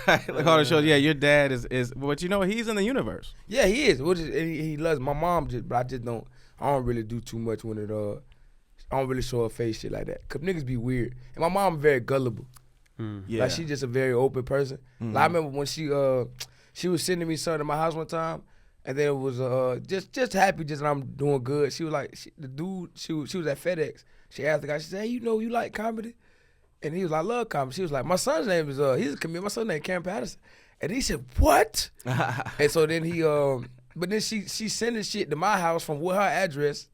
Like all the shows. Yeah, your dad is, but you know he's in the universe. Yeah, he is. He loves my mom, but I don't really do too much when I don't really show her face shit like that. Cause niggas be weird. And my mom very gullible. Yeah. Like she just a very open person. Mm-hmm. Like I remember when she was sending me something to my house one time, and then it was just happy just that I'm doing good. She was like she was at FedEx. She asked the guy, she said, hey, you know you like comedy? And he was like, I love comedy. She was like, my son's name is he's a comedian. My son's name is Kam Patterson. And he said, what? And so then he but then she sending shit to my house from her address.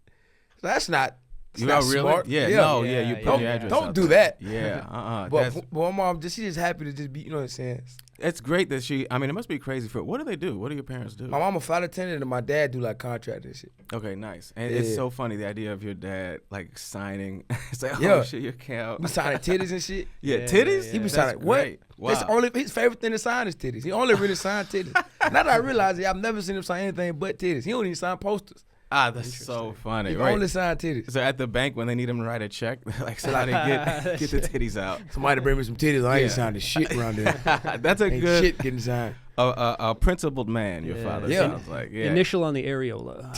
So that's not. It's not really? smart. Yeah, no, yeah, you put your address Don't out do there. that. Yeah, But my mom, she just happy to just be, you know what I'm saying? It's great that I mean, it must be crazy for, what do they do? What do your parents do? My mom a flight attendant and my dad do like contract and shit. Okay, nice. And it's so funny, the idea of your dad like signing. It's like, Yeah. oh shit, you can't. He signing titties and shit. Yeah, titties? He be That's signing, what? great. Wow. That's only his favorite thing to sign is titties. He only really sign titties. Now that I realize it, I've never seen him sign anything but titties. He don't even sign posters. Ah, that's so funny, He right? only sign titties. So at the bank when they need him to write a check, they're like, somebody get the titties out. Somebody bring me some titties. I ain't signing shit around there. That's a Ain't good, shit getting signed. a principled man, your father sounds like. Yeah. Initial on the areola.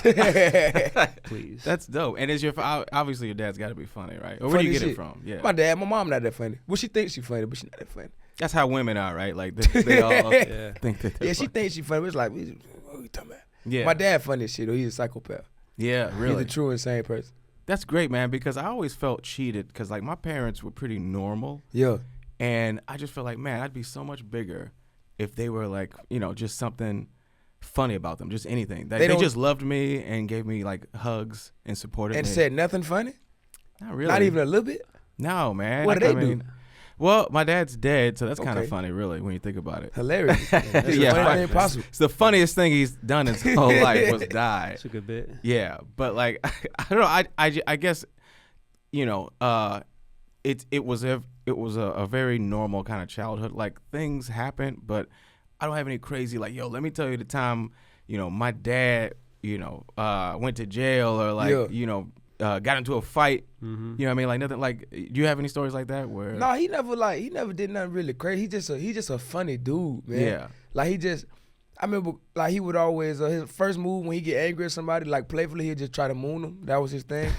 Please. That's dope. And obviously your dad's got to be funny, right? Or where do Funny you get shit. it from? Yeah. My mom not that funny. Well, she thinks she funny, but she not that funny. That's how women are, right? Like they all think that they're Yeah, she funny. thinks she funny. But it's like, what are you talking about? Yeah. My dad funny as shit, though. He's a psychopath. Yeah, really. He's the true insane person. That's great, man, because I always felt cheated because, like, my parents were pretty normal. Yeah. And I just feel like, man, I'd be so much bigger if they were, like, you know, just something funny about them, just anything. They just loved me and gave me, like, hugs and supported me. And said nothing funny? Not really. Not even a little bit? No, man. What did they do? Well, my dad's dead, so that's kind of Okay. funny, really, when you think about it. Hilarious. That's the Yeah, funniest thing possible. It's the funniest thing he's done his whole life was die. That's a good bit. Yeah, but like I don't know. I guess you know it was a very normal kind of childhood. Like things happen, but I don't have any crazy like let me tell you the time my dad went to jail or like got into a fight. Mm-hmm. You know what I mean? Like nothing. Like, do you have any stories like that where? No, he never did nothing really crazy. He just a funny dude, man. Yeah. Like I remember like he would always his first move when he get angry at somebody like playfully he'd just try to moon them. That was his thing.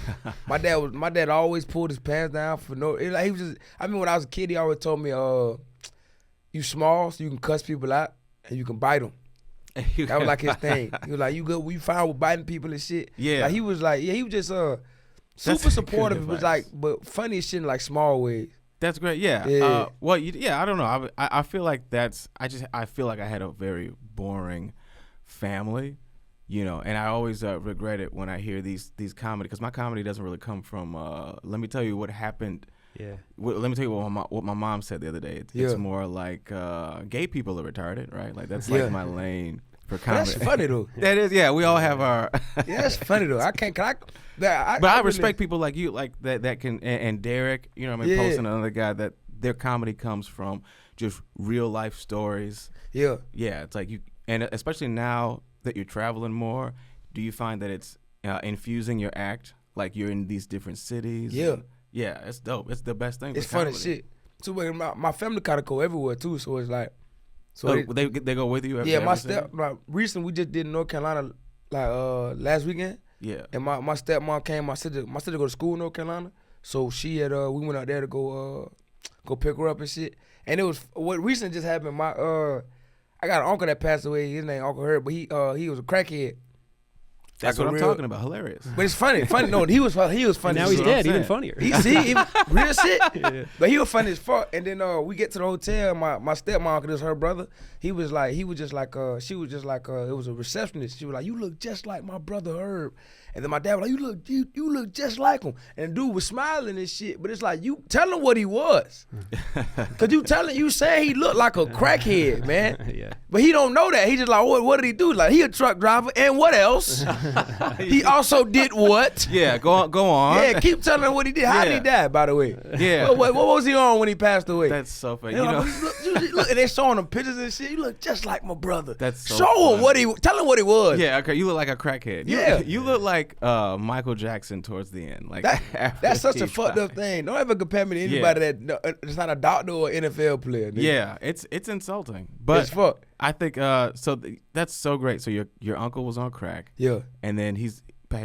my dad always pulled his pants down for like he was just. I mean when I was a kid he always told me you small so you can cuss people out and you can bite them. That was like his thing. He was like, you good? We fine with biting people and shit. Yeah. Like he was like, he was just super supportive. It was like, but funny as shit in like small ways. That's great. Yeah. Yeah. I don't know. I feel like I feel like I had a very boring family, and I always regret it when I hear these comedy because my comedy doesn't really come from. Let me tell you what happened. Yeah. Let me tell you what my mom said the other day. It's more like gay people are retarded, right? Like that's like my lane for comedy. That's funny though. That is, yeah. We all have our. Yeah, that's funny though. But I respect people like you, like that can and Derek. You know, what I mean, posting another guy that their comedy comes from just real life stories. Yeah. Yeah, it's like and especially now that you're traveling more, do you find that it's infusing your act? Like you're in these different cities. Yeah. Yeah, it's dope. It's the best thing. It's funny shit. So my family kind of go everywhere too. So it's like, they go with you. Recently we just did North Carolina like last weekend. Yeah. And my stepmom came. My sister go to school in North Carolina. So she had we went out there to go pick her up and shit. And it was what recently just happened. I got an uncle that passed away. His name Uncle Herb, but he was a crackhead. That's like what I'm talking about. Hilarious. But it's funny. No, he was funny. Now he's dead. Even funnier. Real shit. Yeah. But he was funny as fuck. And then we get to the hotel. My stepmom, cause it's her brother. She was just like it was a receptionist. She was like, you look just like my brother Herb. And then my dad was like, you look just like him. And the dude was smiling and shit. But it's like you tell him what he was. Cause you saying he looked like a crackhead, man. Yeah. But he don't know that. He just like, what did he do? Like he a truck driver and what else? He also did what? Yeah, go on. Yeah, keep telling him what he did. How did he die, by the way? Yeah. What was he on when he passed away? That's so funny. You know, look, and they showing him pictures and shit. You look just like my brother. That's so Show him tell him what he was. Yeah, okay. You look like a crackhead. You look like Michael Jackson towards the end. Like that's such a fucked up thing. Don't ever compare me to anybody that's not a doctor or NFL player. Nigga. Yeah, it's insulting. But it's fuck. I think that's so great. So your uncle was on crack. Yeah. And then he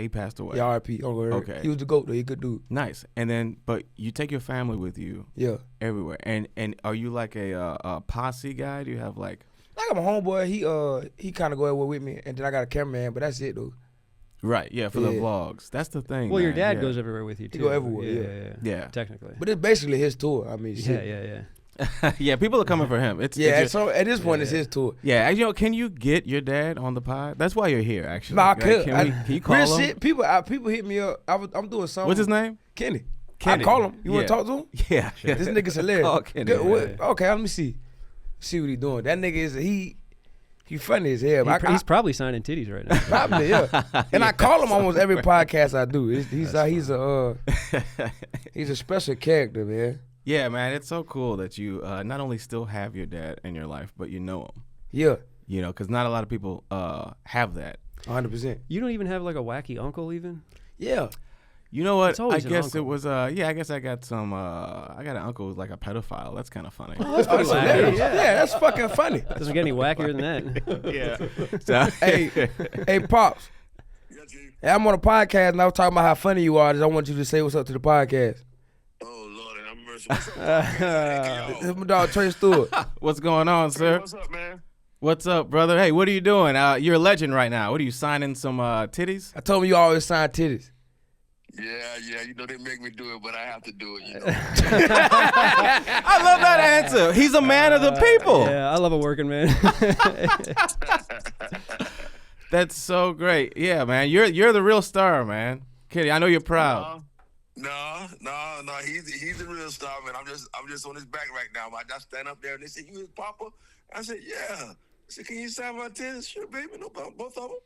passed away. Yeah, R.I.P. Okay. He was the GOAT though. He could do. Nice. And then but you take your family with you. Yeah. Everywhere. And are you like a posse guy? Do you have like I got my homeboy. He kind of go everywhere with me, and then I got a cameraman. But that's it though. Right. Yeah. For the vlogs. That's the thing. Well, man. your dad goes everywhere with you too. He go everywhere. Yeah. Technically. But it's basically his tour. I mean, shit. Yeah. Yeah, people are coming for him. So at this point, it's his tour. Yeah, can you get your dad on the pod? That's why you're here, actually. Nah, I could. Can you call real him? shit. People hit me up. I'm doing something. What's his name? Kenny. Kenny. I call him. You want to talk to him? Yeah. This nigga's hilarious. Oh, Kenny. Okay, let me see what he doing. That nigga he funny as hell. He's probably signing titties right now. Probably, yeah. And I call him almost every podcast I do. He's a special character, man. Yeah, man, it's so cool that you not only still have your dad in your life, but you know him. Yeah. You know, because not a lot of people have that. 100%. You don't even have like a wacky uncle even? Yeah. You know what? I guess it was I guess I got some I got an uncle who's like a pedophile. That's kind of funny. Oh, that's pretty hilarious. Yeah, that's fucking funny. Doesn't get any wackier than that. Yeah. Hey, Pops. Hey, I'm on a podcast and I was talking about how funny you are. I want you to say what's up to the podcast. Oh, Lord, I'm mercy. What's up? This is my dog, Tre Stewart. What's going on, sir? What's up, man? What's up, brother? Hey, what are you doing? You're a legend right now. What are you signing some titties? I told him you always sign titties. Yeah, you know they make me do it, but I have to do it, you know. I love that answer. He's a man of the people. Yeah, I love a working man. That's so great. Yeah, man. You're the real star, man. Kitty, I know you're proud. No. He's the real star, man. I'm just on his back right now. I just stand up there and they say, "You his papa?" I said, "Yeah." I said, "Can you sign my tennis?" Sure, baby. No problem. Both of them.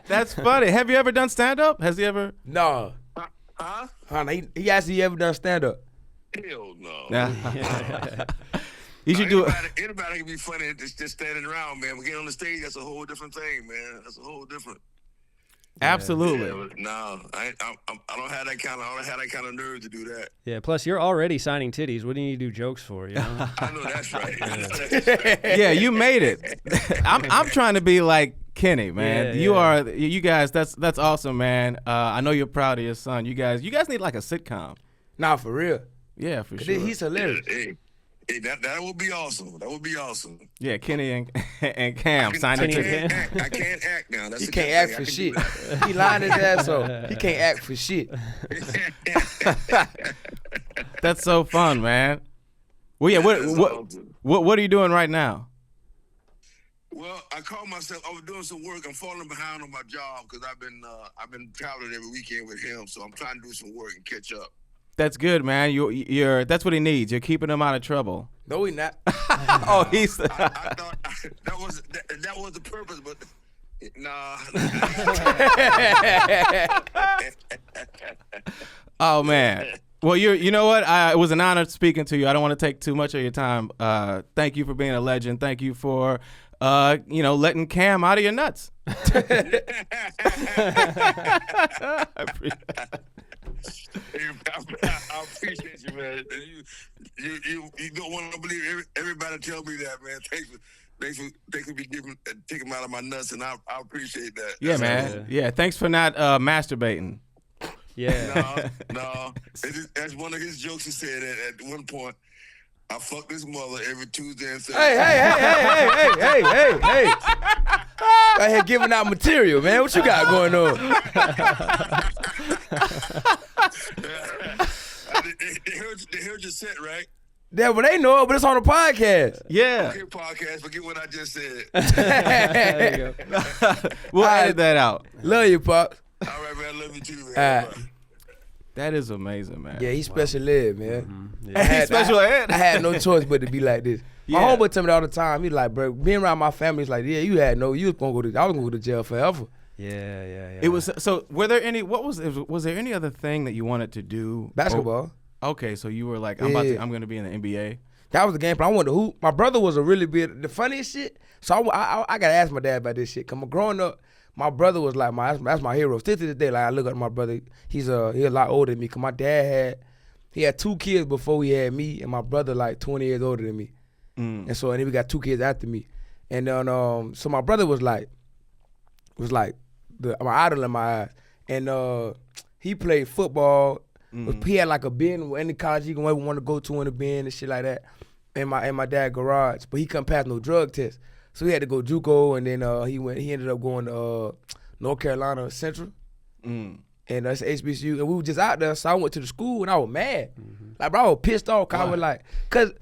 That's funny. Have you ever done stand up? Has he ever? No. Huh? He asked you ever done stand up. Hell no. You should do it. Anybody can be funny just standing around, man. But getting on the stage, that's a whole different thing, man. That's a whole different. Absolutely. Yeah, no, I don't have that kind of. I don't have that kind of nerve to do that. Yeah. Plus, you're already signing titties. What do you need to do jokes for? You know. I know that's right. Yeah, you made it. I'm trying to be like Kenny, man. You guys. That's awesome, man. I know you're proud of your son. You guys need like a sitcom. Nah, for real. Yeah, for sure. He's hilarious. Hey, that would be awesome. That would be awesome. Yeah, Kenny and Cam signing I tickets. can't act now. That's He can't act for shit. He lying his ass off. He can't act for shit. That's so fun, man. Well, yeah. What are you doing right now? Well, I called myself. I was doing some work. I'm falling behind on my job because I've been traveling every weekend with him. So I'm trying to do some work and catch up. That's good, man. You're that's what he needs. You're keeping him out of trouble. No, he not. Oh, he's. I thought that was the purpose, but nah. Oh man. Well, you know what? It was an honor speaking to you. I don't want to take too much of your time. Thank you for being a legend. Thank you for letting Cam out of your nuts. I appreciate you, man. You don't want to believe everybody tell me that, man. Thanks for taking me out of my nuts, and I appreciate that. Yeah, man. Yeah, thanks for not masturbating. Yeah. No. That's one of his jokes he said at one point. I fuck this mother every Tuesday and Thursday. Hey. Right here giving out material, man. What you got going on? They heard your set, right? Yeah, but they know it, but it's on the podcast. Yeah. Okay, podcast. Forget what I just said. There you go. We'll edit that out. Love you, Pops. All right, man. I love you too, man. That is amazing, man. Yeah, he's special ed, man. Mm-hmm. Yeah. He's special ed. I had no choice but to be like this. My homeboy tell me all the time. He like, bro, being around my family is like, yeah, you was gonna go to, I was gonna go to jail forever. Yeah. It was so. Were there any? Was there any other thing that you wanted to do? Basketball. Okay, so you were like, I'm gonna be in the NBA. That was the game plan. I wanted to hoop. My brother was a really big, the funniest shit. So I gotta ask my dad about this shit. Cause growing up, my brother was like that's my hero. Still to this day, like I look at my brother. He a lot older than me. Cause my dad had 2 kids before he had me, and my brother like 20 years older than me. And then we got 2 kids after me. And then so my brother was like my idol in my eyes. And he played football. He had like a bin with any college he want to go to in the bin and shit like that. In my dad's garage, but he couldn't pass no drug test, so he had to go JUCO, and then he ended up going to North Carolina Central, and that's HBCU, and we were just out there, so I went to the school and I was mad, like bro, I was pissed off, cause I was like, cause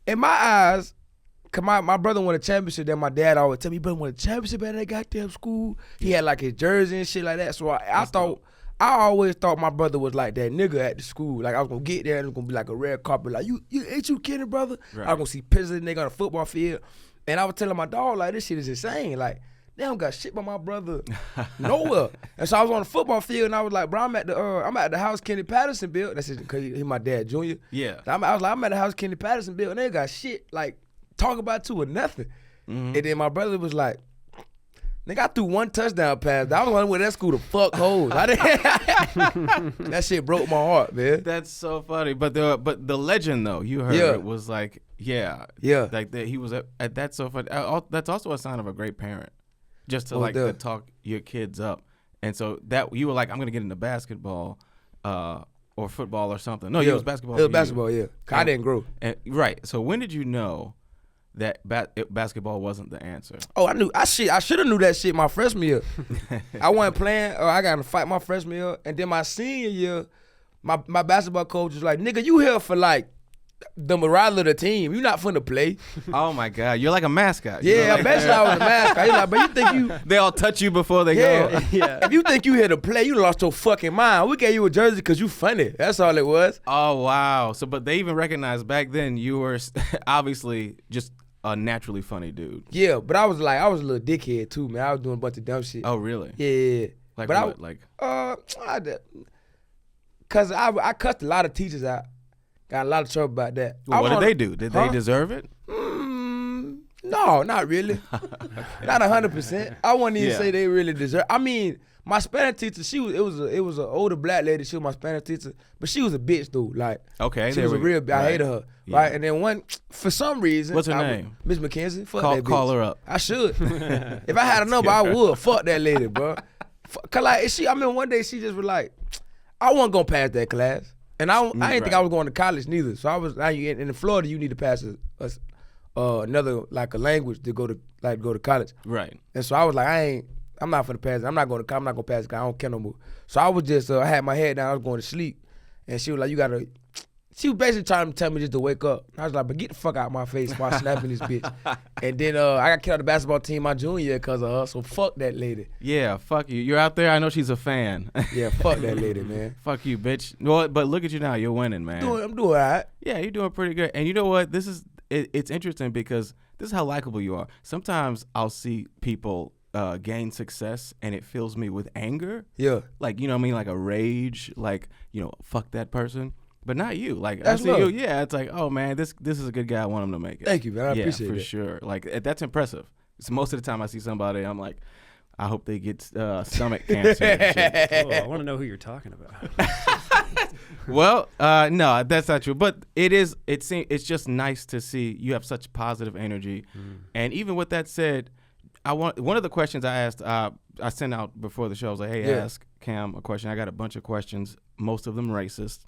in my eyes, cause my brother won a championship, then my dad always tell me, brother won a championship at that goddamn school. He had like his jersey and shit like that, so I always thought my brother was like that nigga at the school. Like I was gonna get there and it was gonna be like a red carpet. Like you ain't you kidding, brother? Right. I was gonna see pictures of the nigga on the football field. And I was telling my dog, like, this shit is insane. Like, they don't got shit by my brother nowhere. And so I was on the football field and I was like, bro, I'm at the house Kenny Patterson built. That's just cause he my dad, Junior. Yeah. I was like, I'm at the house Kenny Patterson built, and they got shit like talk about to or nothing. And then my brother was like, nigga, I threw 1 touchdown pass. I was wondering where that school to fuck hoes. That shit broke my heart, man. That's so funny. But the legend though, you heard was like, like that he was at that's so funny. That's also a sign of a great parent, just to to talk your kids up. And so that you were like, I'm gonna get into basketball, or football or something. No, it was basketball. It was basketball, yeah. I didn't grow. Right. So when did you know that basketball wasn't the answer? Oh, I knew. I should have knew that shit my freshman year. I wasn't playing. I got in a fight my freshman year, and then my senior year, my basketball coach was like, "Nigga, you here for like the morale of the team. You not finna play." Oh my God, you're like a mascot. Yeah, eventually I was a mascot. He's like, "But you think you?" They all touch you before they go. Yeah. If you think you here to play, you lost your fucking mind. We gave you a jersey because you funny. That's all it was. Oh wow. So, but they even recognized back then you were obviously just a naturally funny dude. Yeah, but I was a little dickhead too, man. I was doing a bunch of dumb shit. Oh really? Yeah. Like but what? Cause I cussed a lot of teachers out. Got a lot of trouble about that. Well, what did they do? Did they deserve it? No, not really. Not 100%. I wouldn't even say they really deserve. I mean, my Spanish teacher, it was an older black lady. She was my Spanish teacher, but she was a bitch though. Like, okay, she was a real. I hated her. Yeah. Right, and then for some reason, what's her name? Miss McKenzie. Fuck that bitch. Call her up. I should. If I had a number, I would. Fuck that lady, bro. Cause like one day she just was like, I wasn't gonna pass that class. And I didn't think I was going to college neither. So I was in Florida. You need to pass another like a language to go to college. Right. And so I was like, I'm not finna pass it. I'm not gonna pass it. I don't care no more. So I was just I had my head down. I was going to sleep, and she was like, She was basically trying to tell me just to wake up. I was like, but get the fuck out of my face while snapping this bitch. And then I got kicked out of the basketball team my junior year because of her, so fuck that lady. Yeah, fuck you. You're out there, I know she's a fan. Yeah, fuck that lady, man. Fuck you, bitch. Well, but look at you now, you're winning, man. I'm doing all right. Yeah, you're doing pretty good. And you know what? It's interesting because this is how likable you are. Sometimes I'll see people gain success and it fills me with anger. Yeah. Like, you know what I mean? Like a rage, like, fuck that person. But not you. Like, that's I see love. you. Yeah, it's like, oh man, this is a good guy. I want him to make it. Thank you, man. I appreciate it. Yeah, for sure. Like, that's impressive. So most of the time I see somebody, I'm like, I hope they get stomach cancer. And shit. Oh, I want to know who you're talking about. Well, no, that's not true. But it's just nice to see you have such positive energy. And even with that said, one of the questions I asked, I sent out before the show. I was like, hey, ask Kam a question. I got a bunch of questions, most of them racist.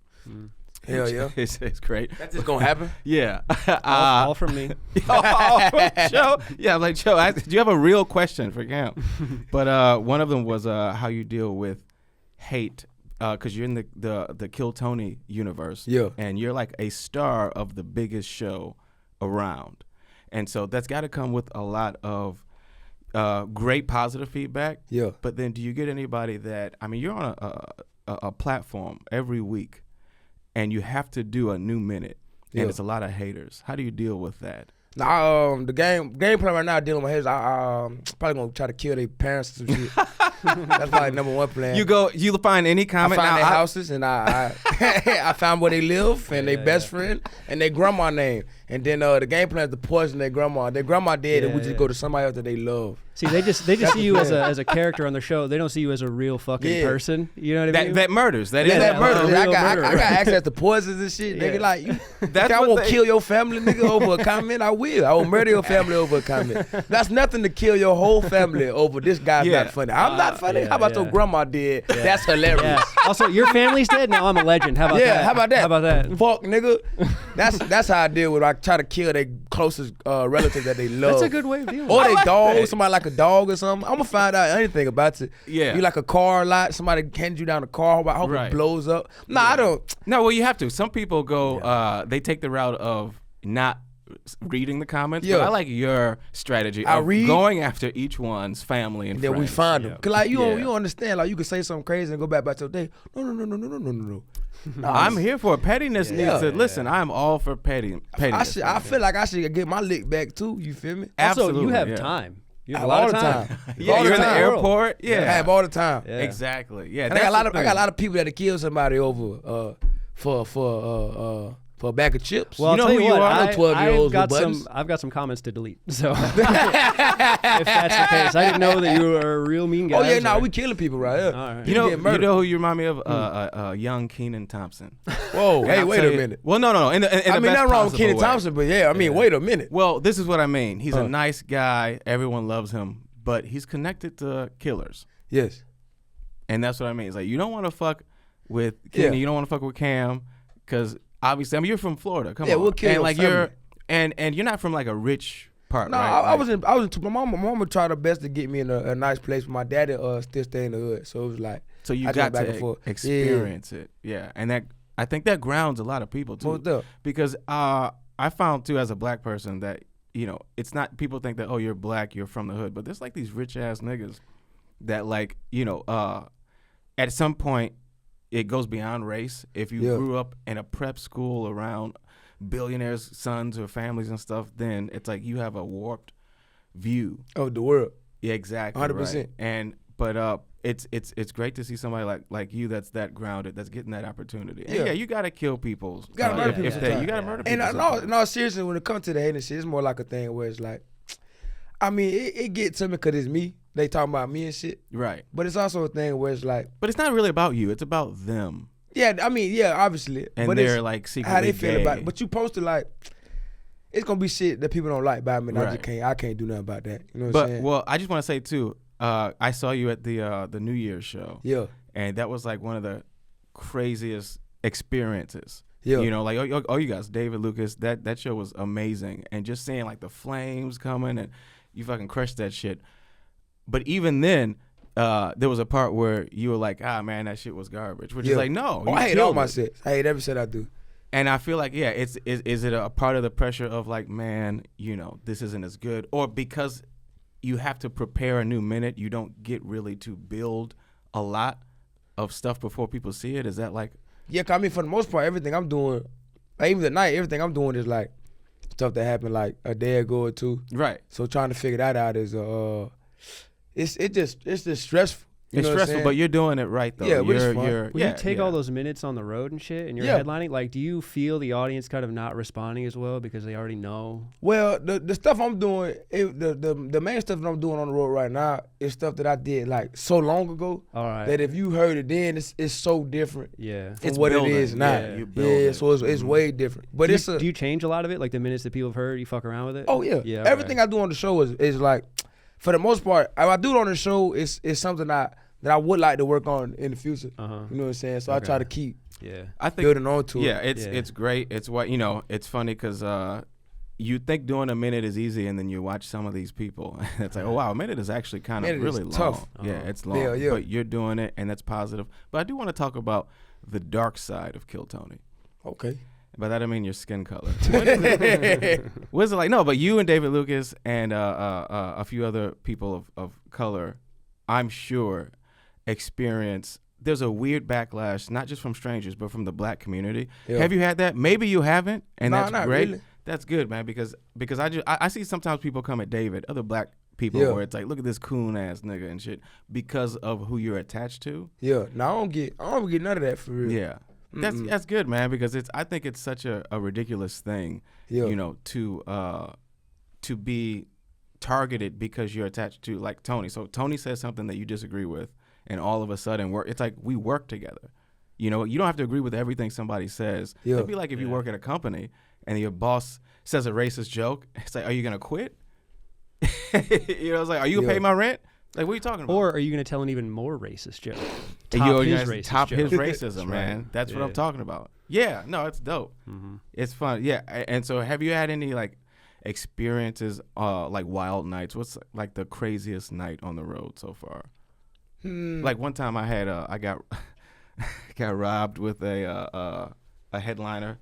Hell yeah. It's great. That's just gonna happen? Yeah. All from me. All from Joe. Yeah, I'm like, Joe, do you have a real question for Kam? But one of them was how you deal with hate, because you're in the Kill Tony universe. Yeah. And you're like a star of the biggest show around. And so that's got to come with a lot of great positive feedback. Yeah. But then do you get anybody that, I mean, you're on a platform every week, and you have to do a new minute, and it's a lot of haters. How do you deal with that? Nah, the game plan right now dealing with my head. I probably gonna try to kill their parents or some shit. That's probably number one plan. You find any comment? I find now, their houses and I I found where they live and their best friend and their grandma name. And then the game plan is to poison their grandma. Their grandma dead and we just go to somebody else that they love. See, they just see you as a character on the show. They don't see you as a real fucking person. You know what I mean? That murders. That is that murders. real I got murder. access to poisons and shit. Nigga, like, That's I what won't kill your family, nigga, over a comment. I will murder your family over a comment. That's nothing to kill your whole family over this guy's not funny. I'm not funny. How about your grandma dead? That's hilarious. Yeah. Also, your family's dead. Now I'm a legend. How about that? How about that? How about that? Fuck, nigga. That's how I deal with it. I try to kill their closest relative that they love. That's a good way of dealing. Or they dog, somebody like a dog or something. I'm gonna find out anything about it. Yeah. You like a car a lot, somebody hands you down a car, I hope it blows up. Nah, I don't. No, well, you have to. Some people go, they take the route of not reading the comments. But I like your strategy of going after each one's family and friends. Then we find them. Cause like you don't understand. Like you can say something crazy and go back your day. No. I'm here for it. Pettiness needs to listen. I'm all for pettiness. I feel like I should get my lick back too. You feel me? Also, you have time. You have a lot of time. Yeah, you're in the airport. Yeah, I have all the time. Yeah. Exactly. Yeah, and I got a lot of people that have killed somebody over for a bag of chips. Well, you know I'll tell who you you what, are. 12-year-olds with buttons. I've got some comments to delete. So if that's the case, I didn't know that you were a real mean guy. Oh yeah, we killing people right here. Right. You know who you remind me of? Young Kenan Thompson. Whoa, hey, wait a minute. Well, no. I mean, nothing wrong with Kenny Thompson, but wait a minute. Well, this is what I mean. He's a nice guy. Everyone loves him, but he's connected to killers. Yes. And that's what I mean. It's like you don't want to fuck with Kenny. You don't want to fuck with Cam because obviously, I mean, you're from Florida. Come on. We'll kill and your family. And you're not from like a rich part, no, right? I was in. My mama tried her best to get me in a nice place. But my daddy still stay in the hood, so it was like. So you got to experience it, and that I think that grounds a lot of people too. Because I found too as a black person that it's not people think that you're black, you're from the hood, but there's like these rich ass niggas that like at some point. It goes beyond race. If you grew up in a prep school around billionaires' sons or families and stuff, then it's like you have a warped view of the world. Yeah, exactly. 100%. Right? But it's great to see somebody like you that's that grounded, that's getting that opportunity. And you gotta kill people. You gotta murder people. You gotta murder people. And no, seriously, when it comes to the hating shit, it's more like a thing where it's like, I mean, it gets to me because it's me. They talking about me and shit. Right. But it's also a thing where it's like. But it's not really about you. It's about them. Yeah, I mean, obviously. And but they're like secretly how they feel gay. about it. But you posted like, it's going to be shit that people don't like about me. And I can't do nothing about that. You know what I'm saying? Well, I just want to say too, I saw you at the New Year's show. Yeah. And that was like one of the craziest experiences. Yeah. Like you guys, David Lucas, that show was amazing. And just seeing like the flames coming and you fucking crushed that shit. But even then, there was a part where you were like, man, that shit was garbage. Which is like, no. I hate all my shit. I hate every shit I do. And I feel like, is it a part of the pressure of like, man, this isn't as good? Or because you have to prepare a new minute, you don't get really to build a lot of stuff before people see it? Is that like... Yeah, cause I mean, for the most part, everything I'm doing, like even tonight, everything I'm doing is like stuff that happened like a day ago or two. Right. So trying to figure that out is it's just stressful. It's stressful, but you're doing it right though. Yeah, but it's fun. When you take all those minutes on the road and shit, and you're headlining, like, do you feel the audience kind of not responding as well because they already know? Well, the stuff I'm doing, the main stuff that I'm doing on the road right now is stuff that I did like so long ago. All right. That if you heard it then, it's so different. Yeah. From what it is now. Yeah. So it's way different. But do you change a lot of it? Like the minutes that people have heard, you fuck around with it? Oh yeah. Yeah. Everything I do on the show is like, for the most part, if I do it on the show, it's something that I would like to work on in the future. You know what I'm saying? So I try to keep I think, building on to it. Yeah, it's great. It's what, it's funny because you think doing a minute is easy and then you watch some of these people. It's like, oh, wow, a minute is actually kind of really long. Tough. Yeah, it's long. Yeah. But you're doing it and that's positive. But I do want to talk about the dark side of Kill Tony. Okay. By that I mean your skin color. What is it like? No, but you and David Lucas and a few other people of color, I'm sure, experience. There's a weird backlash, not just from strangers, but from the black community. Yeah. Have you had that? Maybe you haven't, and that's not great. Really. That's good, man, because I see sometimes people come at David, other black people, Yeah. where it's like, look at this coon ass nigga and shit, because of who you're attached to. Yeah. No, I don't get none of that for real. Yeah, that's good, man, because I think it's such a ridiculous thing, Yeah. you know, to be targeted because you're attached to, like, Tony. So Tony says something that you disagree with, and all of a sudden it's like we work together. You know, you don't have to agree with everything somebody says. Yeah. It'd be like if you work at a company and your boss says a racist joke. It's like, are you gonna quit? You know, it's like, are you gonna pay my rent? Like, what are you talking about? Or are you going to tell an even more racist joke? Top his racism, That's man. right. That's what I'm talking about. Yeah, no, it's dope. Mm-hmm. It's fun. Yeah, and so have you had any like experiences, like wild nights? What's like the craziest night on the road so far? Like one time I had I got got robbed with a headliner.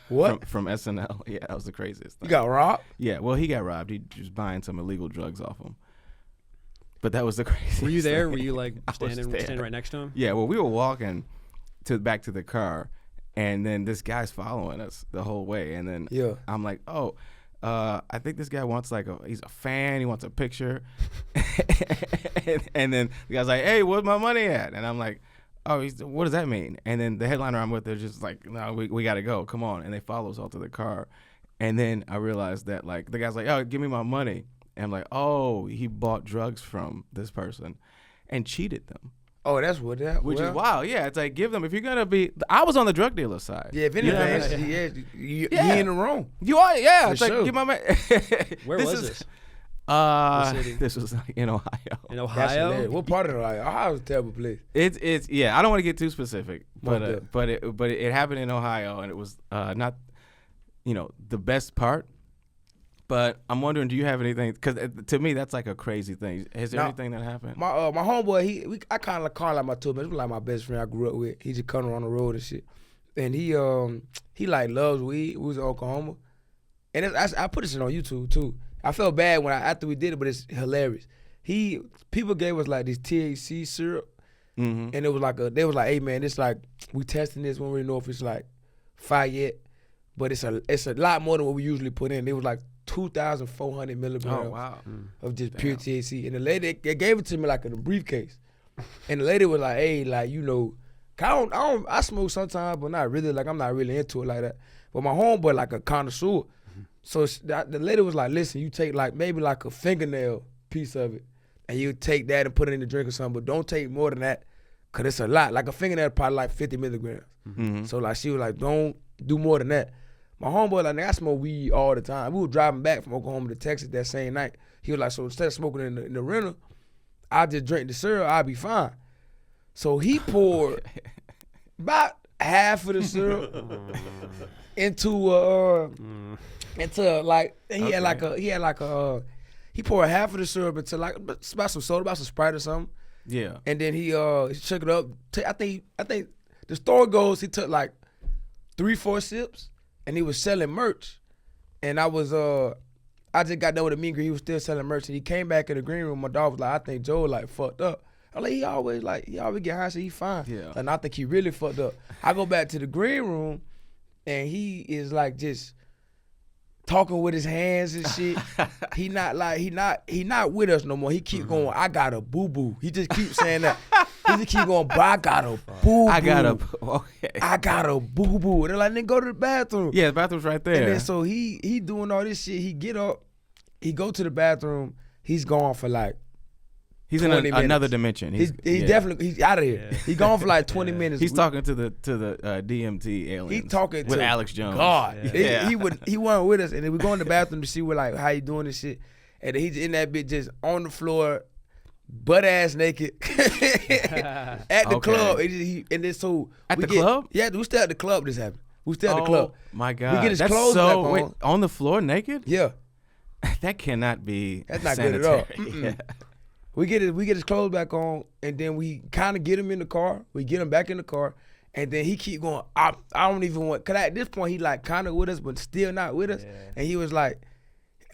What? From SNL. Yeah, that was the craziest thing. You got robbed? Yeah, well, he got robbed. He was buying some illegal drugs off him. But that was the craziest. Were you there? thing. Were you like I was standing there. right next to him? Yeah, well, we were walking back to the car, and then this guy's following us the whole way. And then I'm like, oh, I think this guy wants he's a fan. He wants a picture. and then the guy's like, hey, where's my money at? And I'm like, oh, what does that mean? And then the headliner I'm with, they're just like, no, we got to go. Come on. And they follow us all to the car. And then I realized that, like, the guy's like, oh, give me my money. And I'm like, oh, he bought drugs from this person and cheated them. Oh, that's what that. Which is wild. Yeah, it's like, give them, if you're going to be, I was on the drug dealer side. Yeah, if anything, you in the wrong. You are, yeah. For It's like, sure. give my money. Where was this? This was like in Ohio. In That's Ohio? hilarious. What part of Ohio? Ohio's a terrible place. It's yeah. I don't want to get too specific, but Okay. it happened in Ohio, and it was not, the best part. But I'm wondering, do you have anything? Because to me, that's like a crazy thing. Is there anything that happened? My homeboy, I kind of call him like my two best. Like my best friend I grew up with. He just coming on the road and shit. And he like loves weed. We was in Oklahoma, and I put this shit on YouTube too. I felt bad after we did it, but it's hilarious. People gave us like this THC syrup, and it was like they was like, hey man, it's like we testing this. We don't really know if it's like fire yet, but it's a lot more than what we usually put in. It was like 2,400 milligrams of just pure THC. And the lady, they gave it to me like in a briefcase. And the lady was like, hey, like, I smoke sometimes, but not really. Like, I'm not really into it like that. But my homeboy, like a connoisseur. So the lady was like, listen, you take like maybe like a fingernail piece of it, and you take that and put it in the drink or something, but don't take more than that, because it's a lot. Like a fingernail probably like 50 milligrams. So like she was like, don't do more than that. My homeboy, like, I smoke weed all the time. We were driving back from Oklahoma to Texas that same night. He was like, so instead of smoking in the rental, I just drink the syrup, I'll be fine. So he poured about half of the syrup he poured half of the syrup into like about some soda, about some Sprite or something. Yeah. And then he shook it up. I think the story goes he took like 3-4 sips. And he was selling merch, and I just got done with the meet and greet. He was still selling merch, and he came back in the green room. My dog was like, I think Joe like fucked up. I'm like, he always get high, so he fine. Yeah. And I think he really fucked up. I go back to the green room, and he is like just talking with his hands and shit. he not with us no more. He keep going, I got a boo boo. He just keeps saying that. He just keep going, but I got a boo boo. I got a boo boo. And they're like, then go to the bathroom. Yeah, the bathroom's right there. And then so he doing all this shit. He get up, he go to the bathroom. He's gone for like He's in another dimension. He's definitely he's out of here. Yeah. He gone for like 20 minutes. He's talking to the DMT aliens. He talking with to Alex Jones. God. Yeah. He wasn't with us, and then we go in the bathroom to see how he doing this shit. And then he's in that bitch just on the floor, butt ass naked at the club. And then so at the club? Yeah, we still at the club. This happened. We still at the club. My God, we get his clothes back on. Wait, on the floor naked? Yeah, that cannot be. That's not sanitary. good at all. Yeah. We get his clothes back on, and then we kind of get him in the car. We get him back in the car, and then he keep going. I don't even want. Cause at this point he like kind of with us, but still not with us. Yeah. And he was like,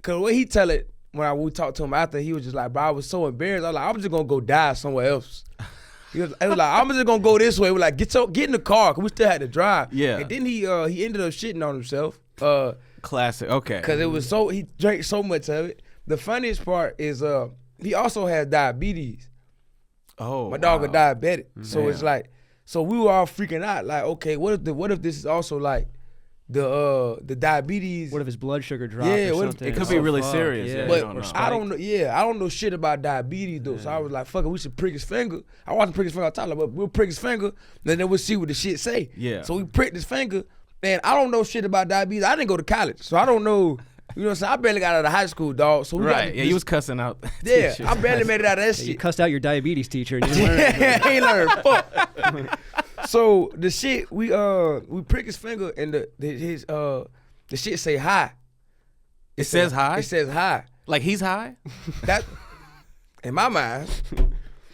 cause the way he tell it when we talked to him after, he was just like, bro, I was so embarrassed. I was like, I'm just gonna go die somewhere else. He was like, I'm just gonna go this way. We're like, get in the car, cause we still had to drive. Yeah. And then he ended up shitting on himself. Classic. Okay. Cause it was he drank so much of it. The funniest part is he also has diabetes. Oh, my dog was diabetic, so Damn. it's like, so we were all freaking out. Like, okay, what if this is also like the diabetes? What if his blood sugar dropped? Yeah, or what if- something? It could Oh, be really fuck, serious. Yeah, Yeah, But you don't know. I don't know. Yeah, I don't know shit about diabetes though. So I was like, fuck it, we should prick his finger. I wasn't prick his finger. I told him, but we'll prick his finger, then we'll see what the shit say. Yeah. So we pricked his finger, and I don't know shit about diabetes. I didn't go to college, so I don't know. You know what I'm saying? I barely got out of high school, dog. So we got Right. Yeah, you was cussing out. yeah, teachers. I barely made it out of that You shit. cussed out your diabetes teacher and you didn't learn anything. Yeah, I ain't learned fuck. So the shit we prick his finger and the shit say hi. It says hi? It says hi. Like he's high? That in my mind.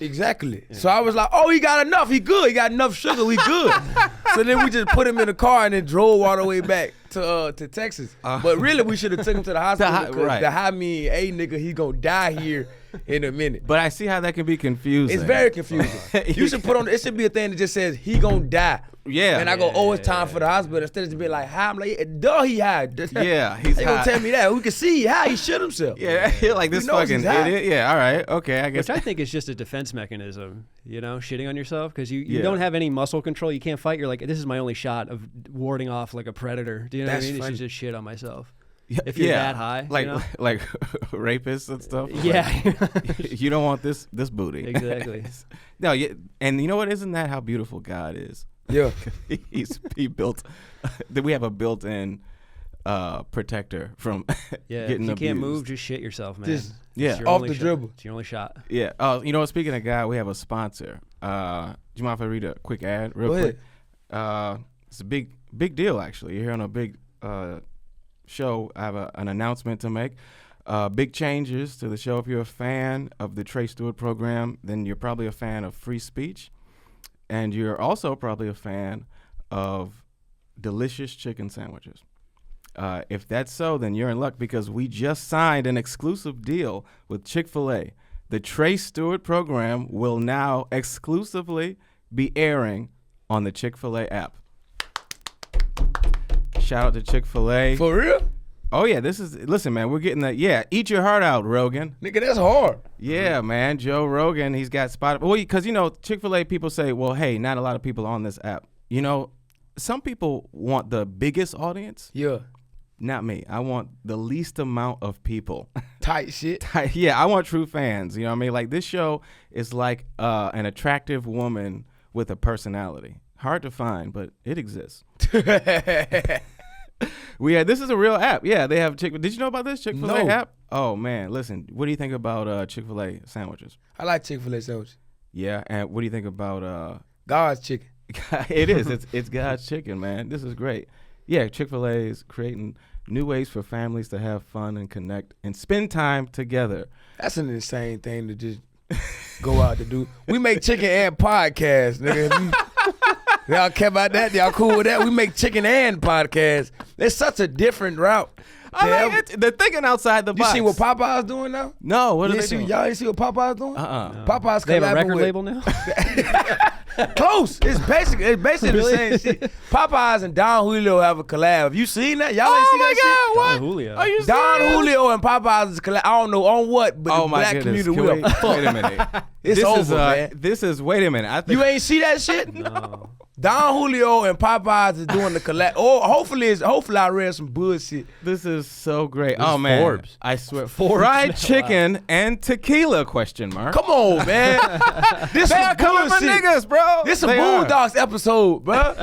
Exactly. So I was like, oh, he got enough. He good. He got enough sugar. We good. So then we just put him in the car and then drove all the way back to Texas. But really, we should have took him to the hospital because right. the high mean, hey, nigga, he gonna die here in a minute. But I see how that can be confusing. It's very confusing. You should put on, it should be a thing that just says, he gonna die. Yeah. And I go, oh, it's time for the hospital. Instead of just being like, hi, I'm like, duh, he high. Yeah, he's They gonna high. tell me that. We can see he high. He shit himself. Yeah, like this He knows fucking he's high. idiot. Yeah, all right. Okay, I guess. Which I think is just a defense mechanism, you know, shitting on yourself because you Yeah. don't have any muscle control. You can't fight. You're like, this is my only shot of warding off like a predator. Do you know That's what I mean? funny. It's just shit on myself. Yeah, if you're yeah. that high, like you know? like rapists and stuff. Yeah. Like, you don't want this booty. Exactly. No, yeah, and you know what? Isn't that how beautiful God is? Yeah. he built. We have a built-in protector from Yeah. getting If you abused. can't move, just shit yourself, man. Just- yeah, It's your off only the shot. dribble. It's your only shot. Yeah. Oh, you know what? Speaking of God, we have a sponsor. Do you mind if I read a quick ad real Go quick? It's a big deal actually. You're here on a big show. I have an announcement to make. Big changes to the show. If you're a fan of the Tre Stewart program, then you're probably a fan of free speech, and you're also probably a fan of delicious chicken sandwiches. If that's so, then you're in luck because we just signed an exclusive deal with Chick-fil-A. The Tre Stewart program will now exclusively be airing on the Chick-fil-A app. Shout out to Chick-fil-A. For real? Oh, yeah, listen, man, we're getting that. Yeah, eat your heart out, Rogan. Nigga, that's hard. Yeah, man, Joe Rogan, he's got spotted. Well, because, you know, Chick-fil-A people say, well, hey, not a lot of people on this app. You know, some people want the biggest audience. Yeah. Not me. I want the least amount of people. Tight shit. Yeah, I want true fans. You know what I mean? Like, this show is like an attractive woman with a personality. Hard to find, but it exists. This is a real app. Yeah, they have Did you know about this Chick-fil-A No. app? Oh, man, listen. What do you think about Chick-fil-A sandwiches? I like Chick-fil-A sandwiches. Yeah, and what do you think about God's chicken. It is. It's God's chicken, man. This is great. Yeah, Chick-fil-A is creating new ways for families to have fun and connect and spend time together. That's an insane thing to just go out to do. We make chicken and podcast, nigga. Y'all care about that? Y'all cool with that? We make chicken and podcast. It's such a different route. I like it. They're thinking outside the You box. see what Popeye's doing now? No, what are You they doing? Y'all ain't see what Popeye's doing? Uh-uh. Popeye's They have a collabing record with- label now? Close. It's basically the same shit. Popeyes and Don Julio have a collab. Have you seen that? Y'all ain't Oh seen my that shit? God! What? Don Julio. Are you Don serious? Julio and Popeyes is collab. I don't know on what, but Oh the my black goodness! community Can will. wait a minute. It's this over, is, man. This is. Wait a minute. I think You ain't see that shit? No. Don Julio and Popeyes is doing the collab. Oh, hopefully I read some bullshit. this is so great. This Oh is man, Forbes. I swear. Forbes. Fried chicken and tequila? Question mark. Come on, man. This They some are coming for bullshit. niggas, bro. This a They are. Boondocks episode, bro.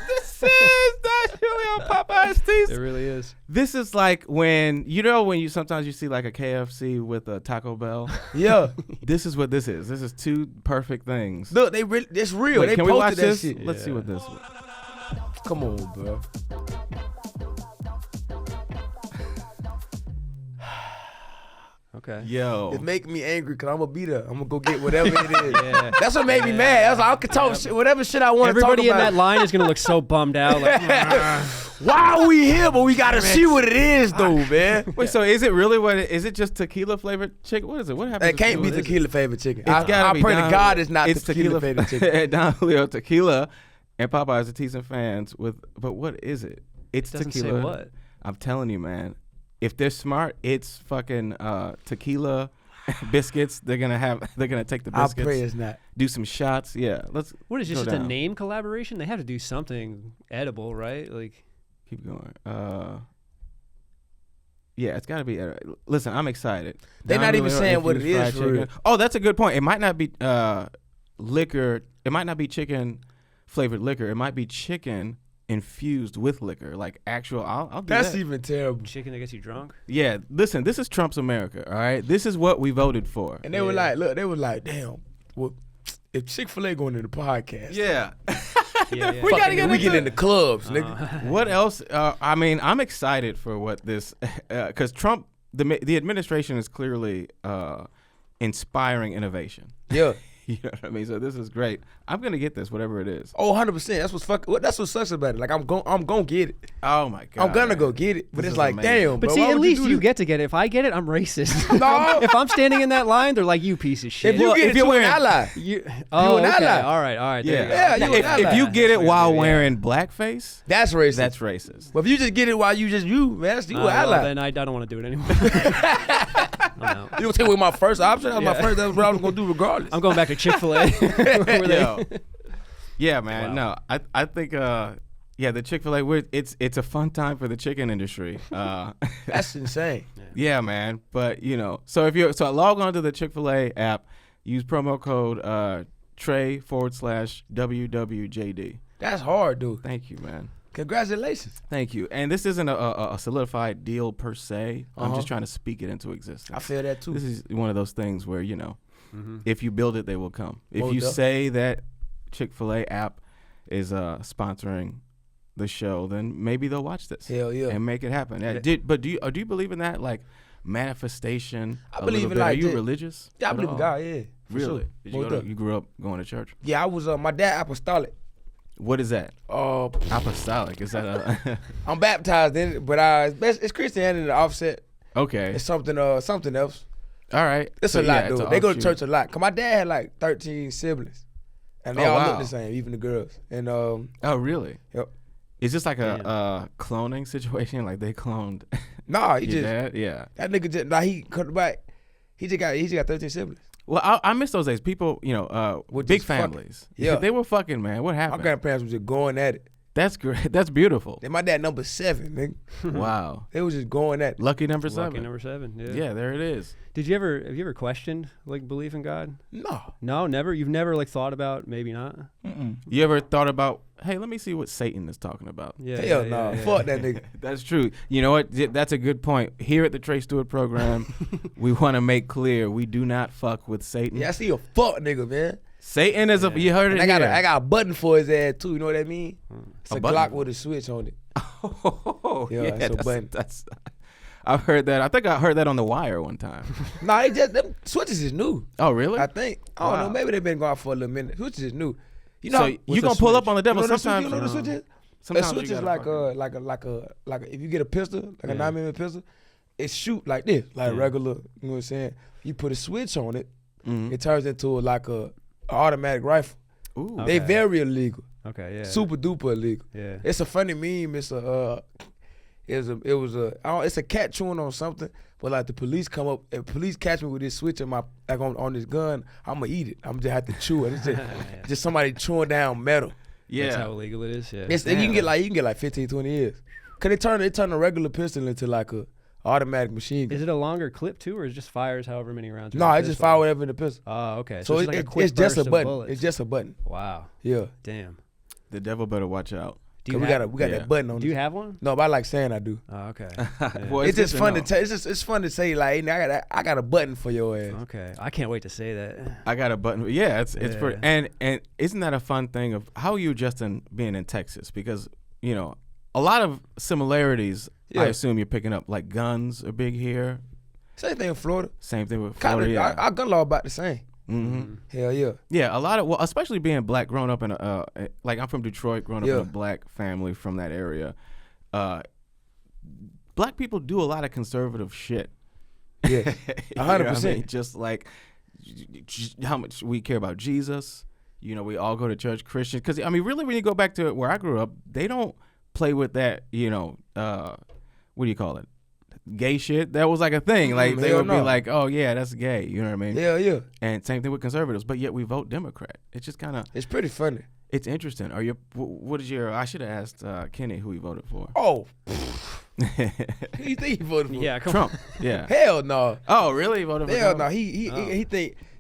This is Don Julio Popeye's teeth. It really is. This is like when you sometimes you see like a KFC with a Taco Bell. Yeah. This is what this is. This is two perfect things. Look, it's real. Wait, they can posted we watch that this? shit. Let's see Yeah. what this. Come on, bro. Okay. Yo. It's making me angry because I'm going to be there. I'm going to go get whatever it is. Yeah. That's what made me mad. That's like, I could talk shit, whatever shit I want to talk Everybody in about. that line is gonna look so bummed out. Like, Why are we here? But we got to see what it is, though, man. Wait, so is it really is it just tequila flavored chicken? What is it? What happens? It can't be to tequila favorite chicken. It's I gotta be pray to Don- God it's not it's tequila favorite chicken. Don Julio tequila and Popeyes are teasing fans with. But what is it? It's doesn't tequila. say what. I'm telling you, man. If they're smart, it's fucking tequila biscuits. They're gonna take the biscuits. I pray it's not. Do some shots. Yeah, let's. What is this? go Just a down. name collaboration? They have to do something edible, right? Like, Keep going. Yeah, it's got to be. Listen, I'm excited. They're not even saying what it is for real. Oh, that's a good point. It might not be liquor. It might not be chicken flavored liquor. It might be chicken infused with liquor, like actual. I'll do That's that. even terrible. chicken that gets you drunk? Yeah, listen, this is Trump's America, all right? This is what we voted for. And they were like, look, they were like, damn, well, if Chick-fil-A going in the podcast, Yeah. Yeah. we gotta get in the clubs, nigga. What else? I mean, I'm excited for what this, because Trump, the administration is clearly inspiring innovation. Yeah. You know what I mean? So this is great. I'm gonna get this, whatever it is. Oh, 100%. That's what sucks about it. Like I'm gonna get it. Oh my god. I'm gonna go get it. But This it's is like, amazing. damn. But bro, see, why at would least do you this? get to get it. If I get it, I'm racist. No. If I'm standing in that line, they're like, you piece of shit. If you get it, you're an ally. Oh, an okay. ally. All right. There you go. Yeah, you an ally. If you get it That's while weird, yeah. wearing blackface, That's racist. that's racist. But if you just get it while you just you, man, that's you an Well, ally. then I don't want to do it anymore. I'm out. You gonna take away my first option? That was my first. That's what I was gonna do regardless. I'm going back to Chick-fil-A. Where they- Yo. Yeah, man. Wow. No, I think the Chick-fil-A, it's a fun time for the chicken industry. That's insane. Yeah, man. But so I log on to the Chick-fil-A app, use promo code Tre/WWJD. That's hard, dude. Thank you, man. Congratulations. Thank you. And this isn't a solidified deal per se. I'm Uh-huh. just trying to speak it into existence. I feel that too. This is one of those things where if you build it, they will come. If Well you done. say that Chick-fil-A app is sponsoring the show, then maybe they'll watch this. Hell yeah. And make it happen. Yeah. Do you believe in that, like manifestation? I a believe little in bit? Are like you that. religious? Yeah, I at believe in all? God. Yeah. for Really? sure. Did Most of. you grew up going to church? Yeah, I was. My dad apostolic. What is that? Apostolic? Is that a I'm baptized in it, but it's Christianity in the offset. okay? It's something else. All right. It's So, a lot, yeah, it's dude. an They go to offshoot. church a lot. Cause my dad had like 13 siblings, and they Oh, all wow. look the same, even the girls. And Oh, really? Yep. Is this like a cloning situation? Like they cloned nah, he your just dad? Yeah. that nigga just like he cut back. He just got 13 siblings. Well, I miss those days. People, With big just fucking- families. Yeah. They were fucking, man. What My happened? grandparents was just going at it. That's great. That's beautiful. Then my dad number 7, nigga. Wow. They was just going at it. Lucky number 7. Lucky number 7. Yeah. Yeah, there it is. Have you ever questioned like belief in God? No. No, never. You've never like thought about maybe not. You ever thought about, hey, let me see what Satan is talking about? Yeah. Hell yeah, no. yeah, Fuck that nigga. That's true. You know what? That's a good point. Here at the Tre Stewart program, we want to make clear we do not fuck with Satan. Yeah, I see a fuck nigga, man. Satan is you heard it And here. I got a button for his ass too. You know what I mean? It's A a, button? Glock with a switch on it. Oh, Yeah, it's a button. that's. I've heard that. I think I heard that on The Wire one time. Nah, it just them switches is new. Oh, really? I think. I don't Wow. know. Maybe they've been going for a little minute. Switches is new. You know, So how- you what's a gonna pull up switch? on the devil you know what sometimes? You know what a switch is? Sometimes A you switch is gotta like fucking- like if you get a pistol, like a Yeah. 9mm pistol, it shoot like this, like Yeah. regular. You know what I'm saying? You put a switch on it, Mhm. it turns into like a automatic rifle. Ooh. Okay. They very illegal, Okay. Yeah. super duper illegal. Yeah. It's a funny meme. It's a cat chewing on something, but like the police come up, if police catch me with this switch on my like on this gun, I'ma eat it. I'm just have to chew it. It's just somebody chewing down metal. That's how Yeah. illegal it is. Yeah. You Damn. can get like 15, 20 years. Cause they turn a regular pistol into like a automatic machine gun. Is it a longer clip too, or it just fires however many rounds? No, it just fire whatever in the pistol. Oh, okay. So it's, like a quick it's just a burst of button. bullets. It's just a button. Wow. Yeah. Damn. The devil better watch out. Do 'Cause you we have, got yeah. that button on. Do you it. have one? No, but I like saying I do. Oh, okay. Well, It's just good fun know. to it's fun to say like, hey, I got a button for your ass. Okay. I can't wait to say that. I got a button. Yeah, it's for Yeah. and isn't that a fun thing of how are you adjusting being in Texas? Because a lot of similarities. Yeah. I assume you're picking up like guns are big here. Same thing in Florida. Same thing with Kind Florida. of, Yeah. our gun law about the same. Mm-hmm. Hell yeah. Yeah, a lot of especially being black, growing up in like I'm from Detroit, growing up in Yeah. a black family from that area. Black people do a lot of conservative shit. Yeah. You know what I 100%. mean? Just like how much we care about Jesus. We all go to church, Christian. Because I mean, really, when you go back to where I grew up, they don't play with that. what do you call it? Gay shit. That was like a thing. Like they would be no. like, oh yeah, that's gay. You know what I mean? Yeah. And same thing with conservatives, but yet we vote Democrat. It's just kind of. It's pretty funny. It's interesting. What is your? I should have asked Kenny who he voted for. Oh. Who you think he voted for? Yeah, Trump. Yeah. Hell no. Oh really? He voted for Hell Trump? no.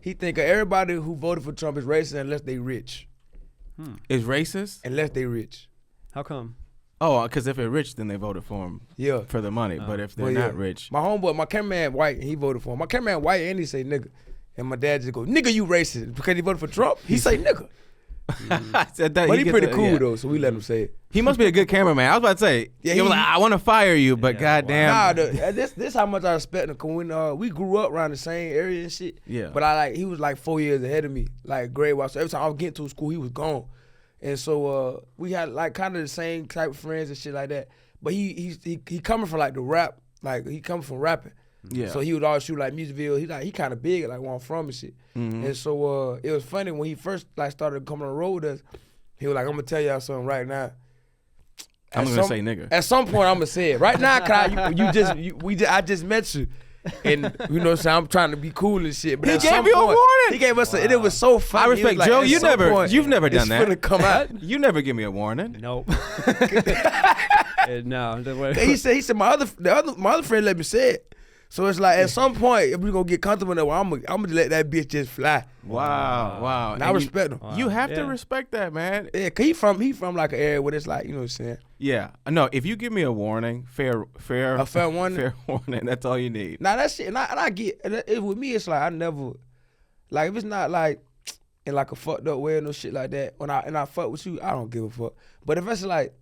He think everybody who voted for Trump is racist unless they rich. Is racist? Unless they rich. How come? Oh, because if they're rich, then they voted for him. Yeah. For the money. But if they're Well, not yeah. rich, My homeboy, my cameraman white, and he voted for him. My cameraman white and he say nigga. And my dad just go, nigga, you racist. Because he voted for Trump, he say nigga. I said that. But he gets pretty it, cool yeah. though, so we let him say it. He must be a good cameraman. I was about to say, Yeah, he was he- like, I want to fire you, but goddamn. Nah, this how much I respect him. Cause when we grew up around the same area and shit. Yeah. But he was like 4 years ahead of me, like grade wise. So every time I was getting to school, he was gone. And so we had like kind of the same type of friends and shit like that. But he coming from like the rap, like he coming from rapping. Yeah. So he would always shoot like music videos. He kind of big at like where I'm from and shit. Mm-hmm. And so it was funny when he first like started coming on the road with us. He was like, I'm gonna tell y'all something right now. I'm gonna say nigga. At some point, I'm gonna say it. Right now, I just met you, and you know what I'm saying. I'm trying to be cool and shit. But He at gave some you a point, warning. He gave us. And it was so funny. I He was respect like, Joe. at You've some point, never done it's that. finna come out. You never give me a warning. Nope. No. He said my other friend let me say it. So it's like at some point, if we gonna get comfortable enough, I'm gonna let that bitch just fly. Wow. And I respect him. You have to Yeah. respect that, man. Yeah, cause he from like an area where it's like, you know what I'm saying. Yeah. No, if you give me a warning, fair A fair warning? fair warning. That's all you need. Now that shit, and I get it, with me. It's like I never, like if it's not like in like a fucked up way or no shit like that. When I fuck with you, I don't give a fuck. But if it's like,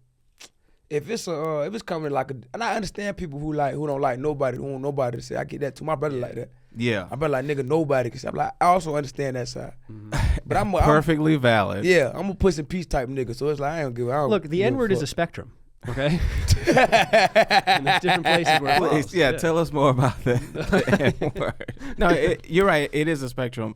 if it's coming like and I understand people who don't like nobody, who want nobody to say. I get that too. My brother like that. Yeah. My brother like nigga nobody. Cause I'm like I also understand that side. But I'm Perfectly valid. yeah, I'm a puss and peace type nigga. So it's like I don't give. Look, the N word is a spectrum. Okay. And there's different places where it Please, falls. yeah, tell us more about the N-word. No, you're right. It is a spectrum.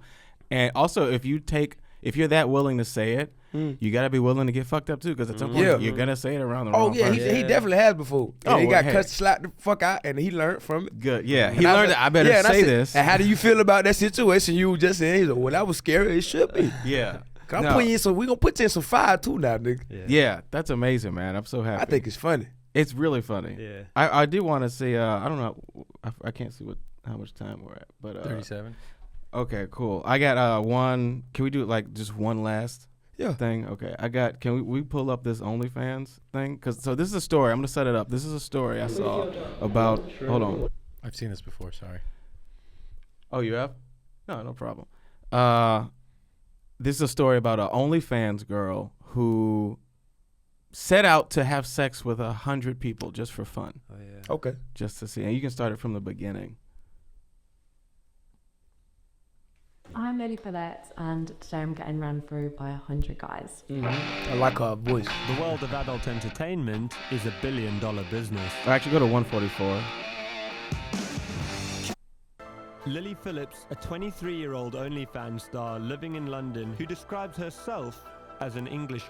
And also, if you're that willing to say it, you got to be willing to get fucked up too, because at some point you're going to say it around the wrong Oh yeah, person. he definitely has before. And Oh, he well, got hey. cut, slapped the fuck out, and he learned from it. Good. Yeah, he And learned was that I better and say said, this. And how do you feel about that situation? You were just saying, well, that was scary. It should be. Yeah. I'm No. putting you in we gonna put you in some fire too now, nigga. Yeah, that's amazing, man. I'm so happy. I think it's funny. It's really funny. Yeah. I do want to say, I don't know, I can't see how much time we're at, but 37. Okay, cool. I got one. Can we do like just one last Yeah. thing? Okay, Can we pull up this OnlyFans thing? So this is a story. I'm gonna set it up. This is a story I saw about. Hold on. I've seen this before. Sorry. Oh, you have? No problem. This is a story about an OnlyFans girl who set out to have sex with 100 people just for fun, Oh yeah. Okay. just to see. And you can start it from the beginning. I'm Lily Follett, and today I'm getting run through by 100 guys. I like her voice. The world of adult entertainment is $1 billion business. Or actually, go to 144. Lily Phillips, a 23-year-old OnlyFans star living in London who describes herself as an English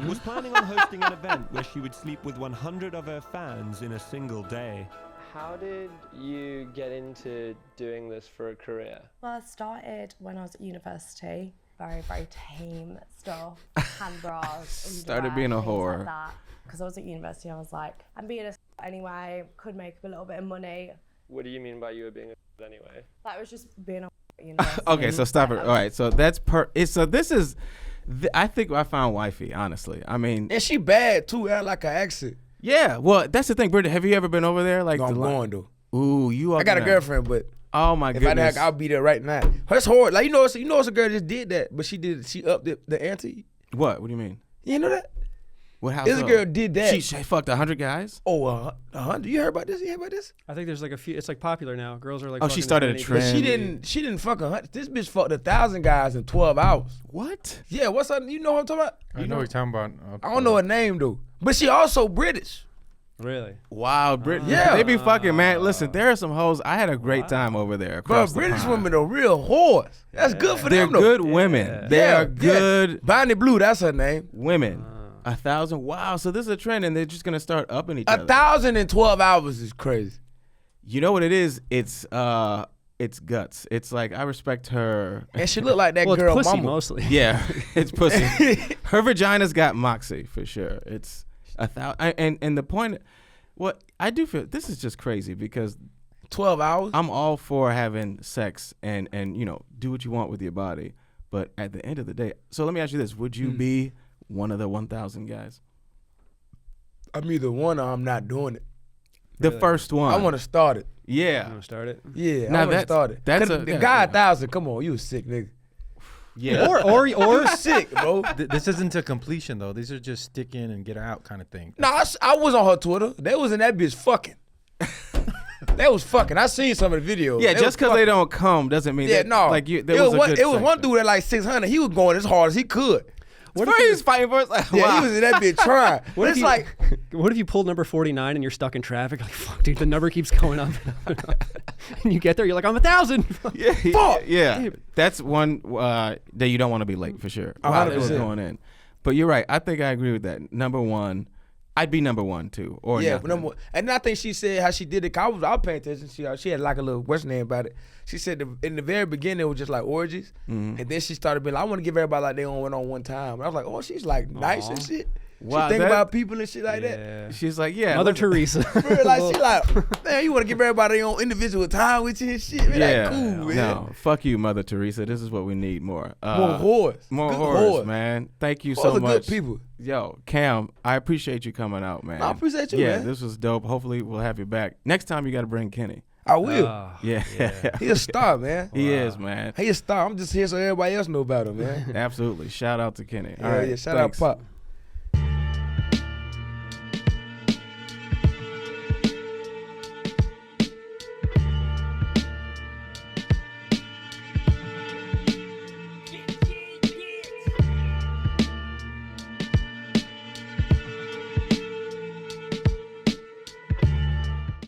was planning on hosting an event where she would sleep with 100 of her fans in a single day. How did you get into doing this for a career? Well, I started when I was at university. Very, very tame stuff. Hand bras. Started being a whore. Because I was at university, I was like, I'm being a anyway, could make a little bit of money. What do you mean by you were being a anyway? That was just being a university. Okay, so stop it. All right, so that's so this is, I think I found wifey, honestly. I mean, And she bad too. I like her accent. yeah. Well, that's the thing, Brittany. Have you ever been over there? Like, No, I'm the going though. Ooh, you are. I got a girlfriend, but Oh my if I goodness. didn't, I'll be there right now. It's hard. Like it's a girl just did that, but she upped the ante. What? What do you mean? You ain't know that? What house? This girl did that. She fucked 100 guys. Oh, 100. You heard about this? You heard about this? I think there's like a few. It's like popular now. Girls are like. Oh, she fucking started a so many trend. people. She didn't fuck 100. This bitch fucked 1,000 guys in 12 hours. What? Yeah, what's up? You know what I'm talking about? I know what you're talking about. I don't know her name though, but she also British. Really? Wow, Brittany. Yeah. They be fucking, man. Listen, there are some hoes. I had a great time over there. Bro, across the British pond. women are real whores. That's good for They're them though. good women. They Yeah, are good Bonnie Blue, that's her name. women. 1,000. Wow. So this is a trend, and they're just gonna start upping each other. 1,012 hours is crazy. You know what it is? It's guts. It's like I respect her. And she look like that Well, girl it's pussy mama. mostly. Yeah, it's pussy. Her vagina's got moxie for sure. It's 1,000. And the point, what I do feel, this is just crazy because 12 hours? I'm all for having sex and do what you want with your body. But at the end of the day, so let me ask you this: would you be one of the 1,000 guys? I'm either one or I'm not doing it. The first one. I want to start it. Yeah. You want to start it? Yeah, Now I want to start it. that's The guy 1,000, come on, you a sick nigga. Yeah. Or You sick, bro. This isn't to completion though. These are just stick in and get out kind of thing. No, I was on her Twitter. They was in that bitch fucking. They was fucking. I seen some of the videos. Yeah, They just was because they fucking. don't come doesn't mean Yeah, that, no. like there it was a one, good it was one section. dude at like 600. He was going as hard as he could. What if he was fighting for us? Like, Yeah, wow. he was in that bitch trying. What But if it's you- like, What if you pulled number 49 and you're stuck in traffic? Like, fuck, dude, the number keeps going up. And you get there, you're like, I'm 1,000. Yeah, Fuck. yeah. That's one that you don't want to be late for sure. Wow, it was 100%. going in. But you're right. I think I agree with that. Number one, I'd be number one too. Or yeah, nothing. number one. And I think she said how she did it. 'Cause I was paying attention. She had like a little what's name about it. She said in the very beginning it was just like orgies, and then she started being like, I want to give everybody like they on went on one time. And I was like, oh, she's like nice and shit. Wow, she think that- about people and shit like that. Yeah. She's like, yeah, Mother look- Teresa. Real, like she like, man, you want to give everybody their own individual time with you and shit. Man, Yeah, like, cool, man. no, fuck you, Mother Teresa. This is what we need more. More whores. More Good whores, whores. man. Thank you Whores so are much. good people. Yo, Cam, I appreciate you coming out, man. I appreciate you, yeah, man. this was dope. Hopefully, we'll have you back next time. You got to bring Kenny. I will. Yeah, He a star, man. he is, man. He a star. I'm just here so everybody else know about him, man. Absolutely. Shout out to Kenny. All Yeah, right, yeah. Shout thanks. out Pop.